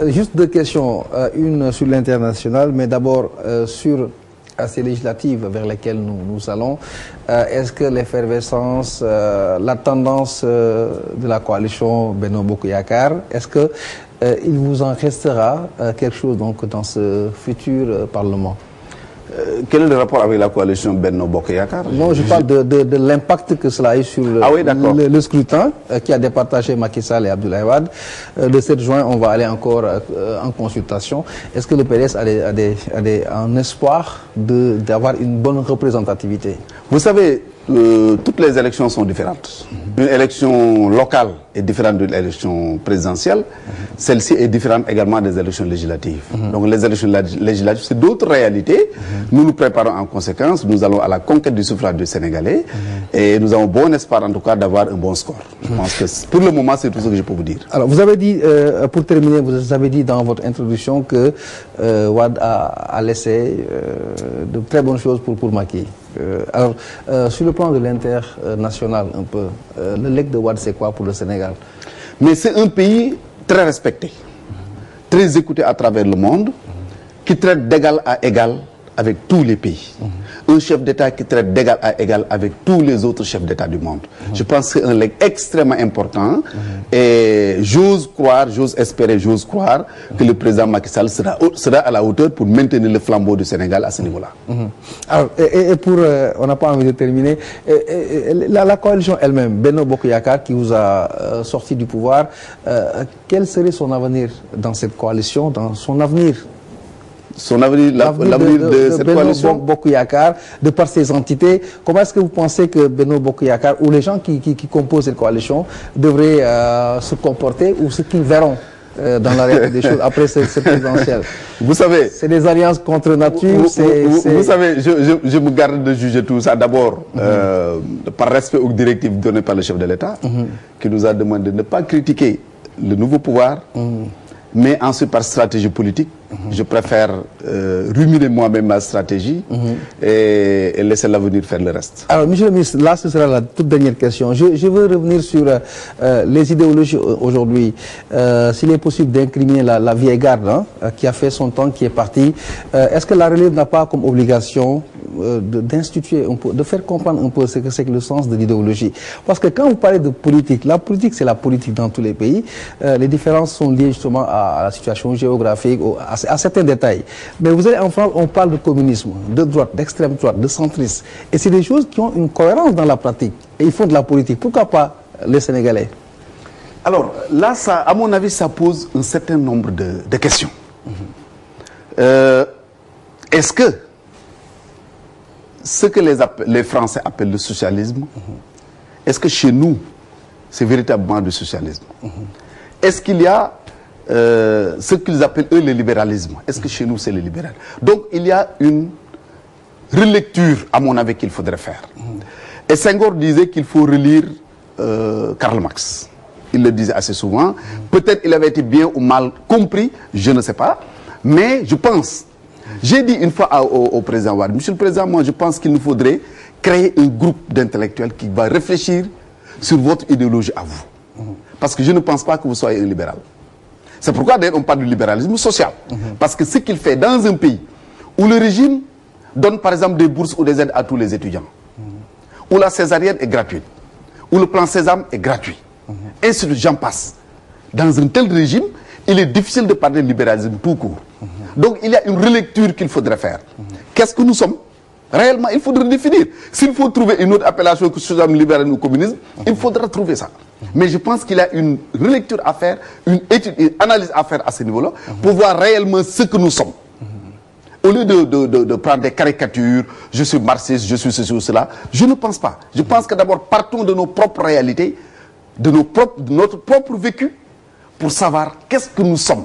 Juste deux questions, une sur l'international, mais d'abord sur ces législatives vers lesquelles nous allons. Est-ce que l'effervescence, la tendance de la coalition Benno Bokk Yakaar, est-ce que il vous en restera quelque chose donc dans ce futur Parlement? Quel est le rapport avec la coalition Benno Bokk Yakaar? Non, je parle de l'impact que cela a eu sur le scrutin qui a départagé Macky Sall et Abdoulaye Wade. Le 7 juin, on va aller encore en consultation. Est-ce que le PDS a un espoir d'avoir une bonne représentativité? Vous savez, toutes les élections sont différentes. Une élection locale est différente d'une élection présidentielle. Celle-ci est différente également des élections législatives. Donc les élections législatives, c'est d'autres réalités. Nous nous préparons en conséquence. Nous allons à la conquête du suffrage du Sénégalais. Et nous avons bon espoir en tout cas d'avoir un bon score. Je pense que pour le moment, c'est tout ce que je peux vous dire. Alors vous avez dit, pour terminer, vous avez dit dans votre introduction que Wade a laissé de très bonnes choses pour Macky. Alors, sur le plan de l'international, un peu, le legs de Wade, c'est quoi pour le Sénégal? Mais c'est un pays très respecté, très écouté à travers le monde, qui traite d'égal à égal avec tous les pays. Un chef d'État qui traite d'égal à égal avec tous les autres chefs d'État du monde. Je pense que c'est un legs extrêmement important et j'ose croire, j'ose espérer, j'ose croire que le président Macky Sall sera à la hauteur pour maintenir le flambeau du Sénégal à ce niveau-là. Alors, et pour, on n'a pas envie de terminer, la coalition elle-même, Benno Bokk Yakaar, qui vous a sorti du pouvoir, quel serait son avenir dans cette coalition, dans son avenir? Son avenir, l'avenir de cette coalition Benno Bokk Yakaar, de par ses entités, comment est-ce que vous pensez que Benno Bokk Yakaar ou les gens qui composent cette coalition devraient se comporter ou ce qu'ils verront dans la réalité des choses après cette présidentielle? Vous savez, c'est des alliances contre nature. Vous savez, je me garde de juger tout ça d'abord par respect aux directives données par le chef de l'État, qui nous a demandé de ne pas critiquer le nouveau pouvoir, mais ensuite par stratégie politique. Je préfère ruminer moi-même ma stratégie et laisser l'avenir faire le reste. Alors, monsieur le ministre, là, ce sera la toute dernière question. Je veux revenir sur les idéologies aujourd'hui. S'il est possible d'incriminer la vieille garde qui a fait son temps, qui est partie, est-ce que la relève n'a pas comme obligation d'instituer, de faire comprendre un peu ce que c'est que le sens de l'idéologie? Parce que quand vous parlez de politique, la politique, c'est la politique dans tous les pays. Les différences sont liées justement à la situation géographique, à certains détails. Mais vous allez en France, on parle de communisme, de droite, d'extrême droite, de centriste. Et c'est des choses qui ont une cohérence dans la pratique. Et ils font de la politique. Pourquoi pas les Sénégalais? Alors là, ça, à mon avis, ça pose un certain nombre de questions. Est-ce que ce que les Français appellent le socialisme, est-ce que chez nous, c'est véritablement du socialisme? Est-ce qu'il y a ce qu'ils appellent eux le libéralisme? Est-ce que chez nous c'est le libéral? Donc il y a une relecture à mon avis qu'il faudrait faire. Et Senghor disait qu'il faut relire Karl Marx. Il le disait assez souvent. Peut-être il avait été bien ou mal compris, je ne sais pas. Mais je pense, j'ai dit une fois au président Wade, Monsieur le Président, moi je pense qu'il nous faudrait créer un groupe d'intellectuels qui va réfléchir sur votre idéologie à vous. Parce que je ne pense pas que vous soyez un libéral. C'est pourquoi d'ailleurs on parle du libéralisme social. Parce que ce qu'il fait dans un pays où le régime donne par exemple des bourses ou des aides à tous les étudiants, où la césarienne est gratuite, où le plan Sésame est gratuit, ainsi de suite, j'en passe. Dans un tel régime, il est difficile de parler de libéralisme tout court. Donc il y a une relecture qu'il faudrait faire. Qu'est-ce que nous sommes? Réellement, il faudrait définir. S'il faut trouver une autre appellation que socialisme, libéralisme ou communisme, il faudra trouver ça. Mais je pense qu'il y a une relecture à faire, une étude, une analyse à faire à ce niveau-là, pour voir réellement ce que nous sommes. Au lieu de prendre des caricatures, je suis marxiste, je suis ceci ou cela, je ne pense pas. Je pense que d'abord, partons de nos propres réalités, de notre propre vécu, pour savoir qu'est-ce que nous sommes.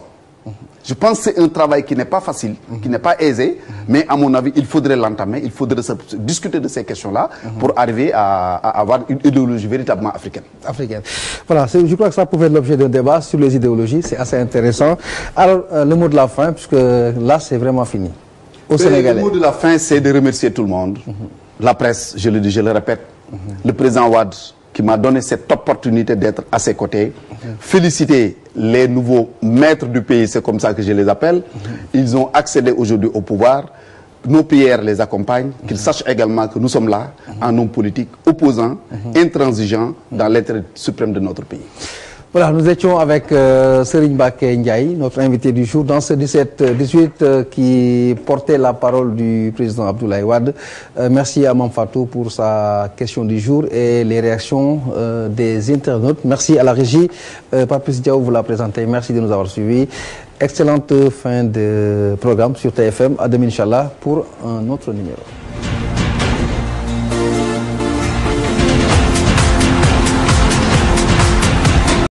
Je pense que c'est un travail qui n'est pas facile, qui n'est pas aisé, mais à mon avis, il faudrait l'entamer, il faudrait discuter de ces questions-là pour arriver à avoir une idéologie véritablement africaine. Voilà, je crois que ça pouvait être l'objet d'un débat sur les idéologies, c'est assez intéressant. Alors, le mot de la fin, puisque là, c'est vraiment fini. Au Sénégalais. Le mot de la fin, c'est de remercier tout le monde. La presse, je le dis, je le répète. Le président Wade, qui m'a donné cette opportunité d'être à ses côtés. Féliciter les nouveaux maîtres du pays, c'est comme ça que je les appelle. Ils ont accédé aujourd'hui au pouvoir. Nos prières les accompagnent, qu'ils sachent également que nous sommes là, en homme politique, opposants, intransigeants, dans l'intérêt suprême de notre pays. Voilà, nous étions avec Serigne Mbacké Ndiaye, notre invité du jour, dans ce 17-18 qui portait la parole du président Abdoulaye Wade. Merci à Mame Fatou pour sa question du jour et les réactions des internautes. Merci à la régie. Patrice Diaw vous l'a présenté. Merci de nous avoir suivis. Excellente fin de programme sur TFM. À demain, Inch'Allah, pour un autre numéro.